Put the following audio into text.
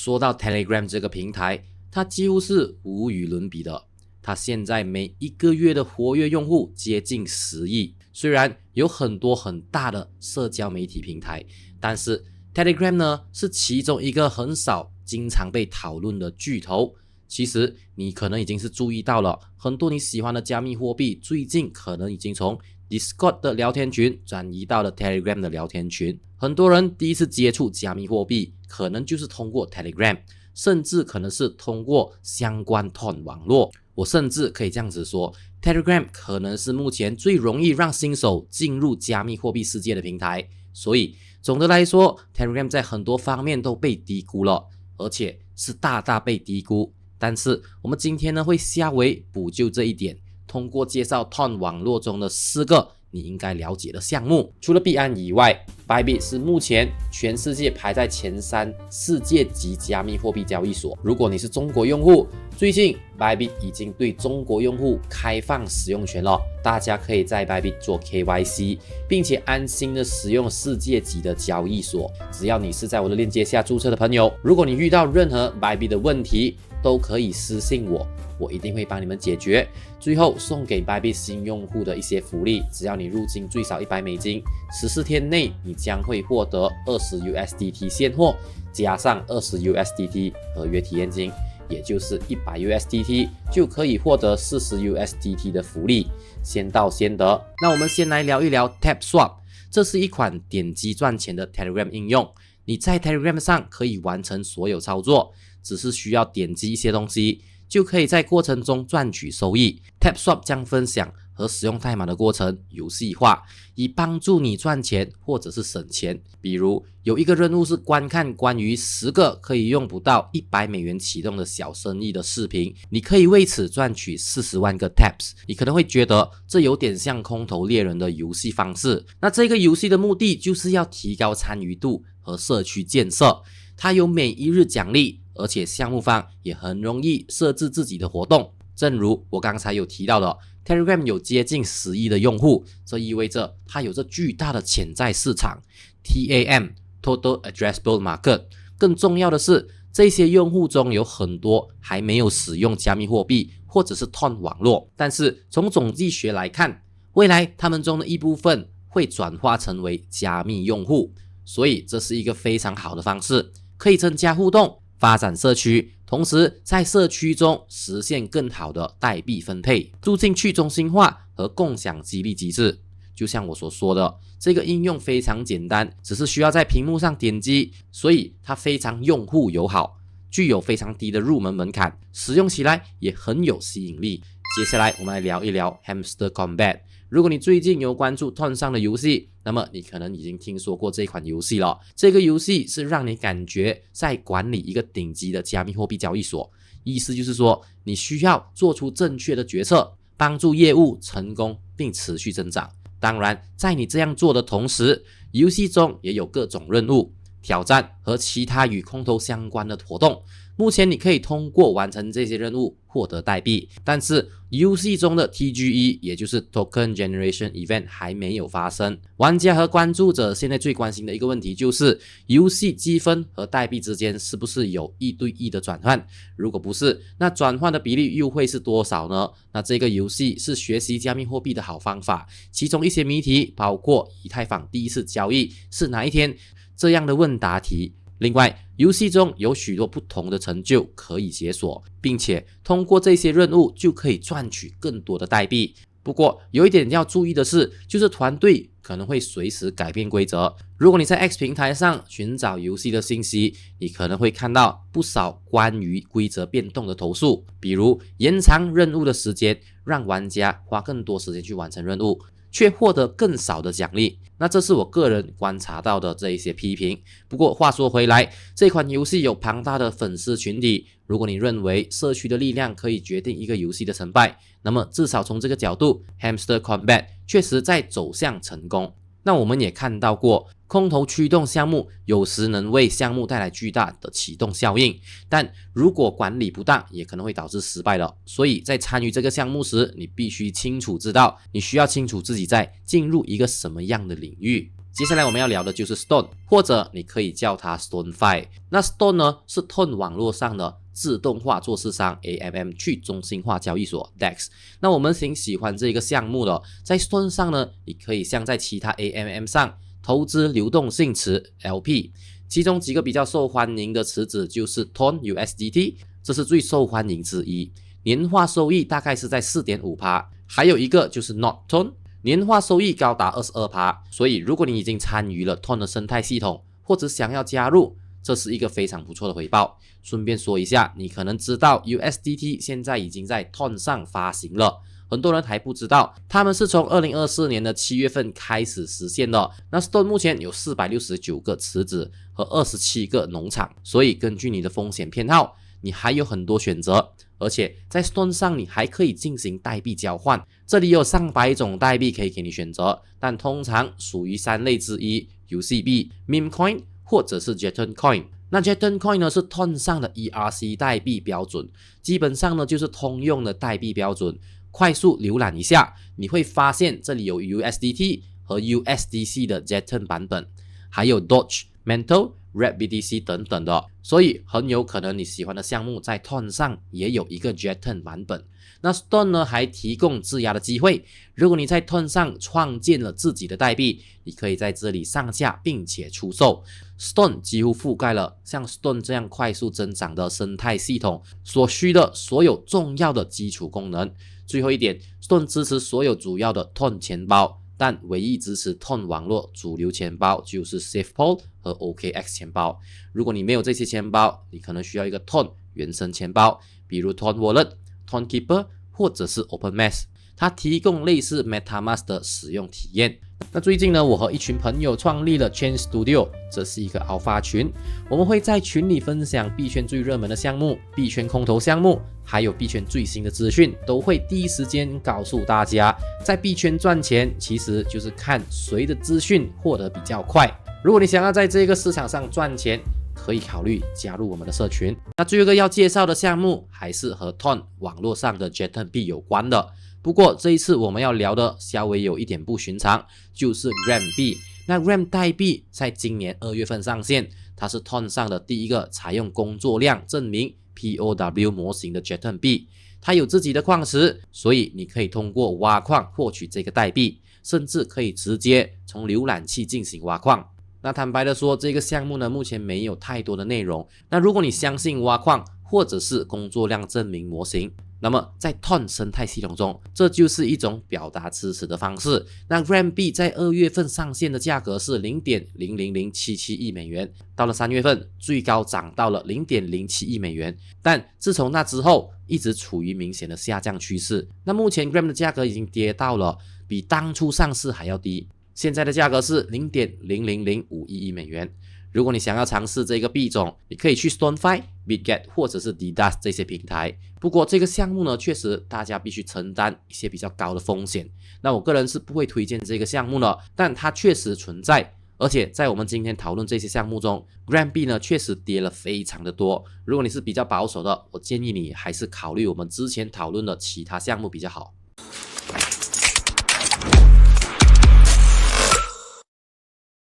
说到 Telegram 这个平台，它几乎是无与伦比的。它现在每一个月的活跃用户接近10亿。虽然有很多很大的社交媒体平台，但是 Telegram 呢是其中一个很少经常被讨论的巨头。其实你可能已经是注意到了，很多你喜欢的加密货币最近可能已经从 Discord 的聊天群转移到了 Telegram 的聊天群。很多人第一次接触加密货币可能就是通过 Telegram， 甚至可能是通过相关 TON 网络。我甚至可以这样子说， Telegram 可能是目前最容易让新手进入加密货币世界的平台。所以总的来说， Telegram 在很多方面都被低估了，而且是大大被低估。但是我们今天呢会稍微补救这一点，通过介绍 TON 网络中的4个你应该了解的项目。除了币安以外， Bybit 是目前全世界排在前3世界级加密货币交易所。如果你是中国用户，最近 Bybit 已经对中国用户开放使用权了，大家可以在 Bybit 做 KYC， 并且安心的使用世界级的交易所。只要你是在我的链接下注册的朋友，如果你遇到任何 Bybit 的问题，都可以私信我，我一定会帮你们解决。最后送给 Bybit 新用户的一些福利，只要你入金最少$100，14天内你将会获得20 USDT 现货，加上20 USDT 合约体验金，也就是100 USDT 就可以获得40 USDT 的福利，先到先得。那我们先来聊一聊 TapSwap， 这是一款点击赚钱的 Telegram 应用。你在 Telegram 上可以完成所有操作，只是需要点击一些东西，就可以在过程中赚取收益。 TapSwap 将分享和使用代码的过程游戏化，以帮助你赚钱或者是省钱。比如有一个任务是观看关于10个可以用不到$100启动的小生意的视频，你可以为此赚取40万个 Taps。 你可能会觉得这有点像空投猎人的游戏方式，那这个游戏的目的就是要提高参与度和社区建设。它有每一日奖励，而且项目方也很容易设置自己的活动。正如我刚才有提到的， Telegram 有接近10亿的用户，这意味着它有着巨大的潜在市场 TAM Total Addressable Market。 更重要的是，这些用户中有很多还没有使用加密货币或者是 TON 网络，但是从统计学来看，未来他们中的一部分会转化成为加密用户，所以这是一个非常好的方式，可以增加互动，发展社区，同时在社区中实现更好的代币分配，促进去中心化和共享激励机制。就像我所说的，这个应用非常简单，只是需要在屏幕上点击，所以它非常用户友好，具有非常低的入门门槛，使用起来也很有吸引力。接下来我们来聊一聊 Hamster Combat。 如果你最近有关注 TON 上的游戏，那么你可能已经听说过这款游戏了。这个游戏是让你感觉在管理一个顶级的加密货币交易所，意思就是说你需要做出正确的决策，帮助业务成功并持续增长。当然，在你这样做的同时，游戏中也有各种任务、挑战和其他与空投相关的活动。目前你可以通过完成这些任务获得代币，但是游戏中的 TGE 也就是 Token Generation Event 还没有发生。玩家和关注者现在最关心的一个问题就是游戏积分和代币之间是不是有1对1的转换，如果不是，那转换的比例又会是多少呢？那这个游戏是学习加密货币的好方法，其中一些谜题包括以太坊第一次交易是哪一天这样的问答题。另外，游戏中有许多不同的成就可以解锁，并且通过这些任务就可以赚取更多的代币。不过有一点要注意的是，就是团队可能会随时改变规则。如果你在 X 平台上寻找游戏的信息，你可能会看到不少关于规则变动的投诉，比如延长任务的时间，让玩家花更多时间去完成任务，却获得更少的奖励。那这是我个人观察到的这一些批评。不过话说回来，这款游戏有庞大的粉丝群体，如果你认为社区的力量可以决定一个游戏的成败，那么至少从这个角度 Hamster Combat 确实在走向成功。那我们也看到过，空头驱动项目有时能为项目带来巨大的启动效应，但如果管理不当，也可能会导致失败的。所以在参与这个项目时，你必须清楚知道，你需要清楚自己在进入一个什么样的领域。接下来我们要聊的就是 Stone， 或者你可以叫它 StoneFi。那 Stone 呢是 Ton 网络上的自动化做市商 AMM 去中心化交易所 DEX。那我们挺喜欢这个项目的，在 Stone 上呢，你可以像在其他 AMM 上投资流动性池 LP， 其中几个比较受欢迎的池子就是 Ton USDT， 这是最受欢迎之一，年化收益大概是在 4.5%， 还有一个就是 Not Ton，年化收益高达 22%， 所以如果你已经参与了 Ton 的生态系统，或者想要加入，这是一个非常不错的回报。顺便说一下，你可能知道 USDT 现在已经在 Ton 上发行了，很多人还不知道，他们是从2024年的7月份开始实现的。那 Stone 目前有469个池子和27个农场，所以根据你的风险偏好，你还有很多选择。而且在 Stone 上你还可以进行代币交换，这里有上百种代币可以给你选择，但通常属于3类之一 UCB、Meme Coin 或者是 Jeton Coin。那 Jeton Coin 呢是 Ton 上的 ERC 代币标准，基本上呢就是通用的代币标准。快速浏览一下，你会发现这里有 USDT 和 USDC 的 Jeton 版本，还有 Doge、Mantle、RedBTC 等等的，所以很有可能你喜欢的项目在 Ton 上也有一个 Jeton 版本。那 Stone 呢还提供质押的机会，如果你在 Ton 上创建了自己的代币，你可以在这里上架并且出售。Stone 几乎覆盖了像 Stone 这样快速增长的生态系统所需的所有重要的基础功能。最后一点， Stone 支持所有主要的 Ton 钱包，但唯一支持 Ton 网络主流钱包就是 SafePol 和 OKX 钱包。如果你没有这些钱包，你可能需要一个 Ton 原生钱包，比如 Ton Wallet、Ton Keeper 或者是 OpenMask， 它提供类似 MetaMask 的使用体验。那最近呢，我和一群朋友创立了 Chain Studio， 这是一个 Alpha 群，我们会在群里分享币圈最热门的项目、币圈空投项目，还有币圈最新的资讯，都会第一时间告诉大家。在币圈赚钱，其实就是看谁的资讯获得比较快。如果你想要在这个市场上赚钱，可以考虑加入我们的社群。那最后一个要介绍的项目还是和 Ton 网络上的 Jeton 币有关的，不过这一次我们要聊的稍微有一点不寻常，就是 RAM 币。那 RAM 代币在今年2月份上线，它是 Ton 上的第一个采用工作量证明 POW 模型的 Jeton 币。它有自己的矿池，所以你可以通过挖矿获取这个代币，甚至可以直接从浏览器进行挖矿。那坦白的说，这个项目呢目前没有太多的内容。那如果你相信挖矿或者是工作量证明模型，那么在 Ton 生态系统中，这就是一种表达支持的方式。那 RAM 币在2月份上线的价格是 0.00077 亿美元，到了3月份最高涨到了 0.07 亿美元，但自从那之后一直处于明显的下降趋势。那目前 RAM 的价格已经跌到了比当初上市还要低，现在的价格是 0.0051 亿美元。如果你想要尝试这个币种，你可以去 StoneFi、BitGet 或者是 DDAS 这些平台。不过这个项目呢，确实大家必须承担一些比较高的风险。那我个人是不会推荐这个项目的，但它确实存在。而且在我们今天讨论这些项目中 ，RAM 币呢确实跌了非常的多。如果你是比较保守的，我建议你还是考虑我们之前讨论的其他项目比较好。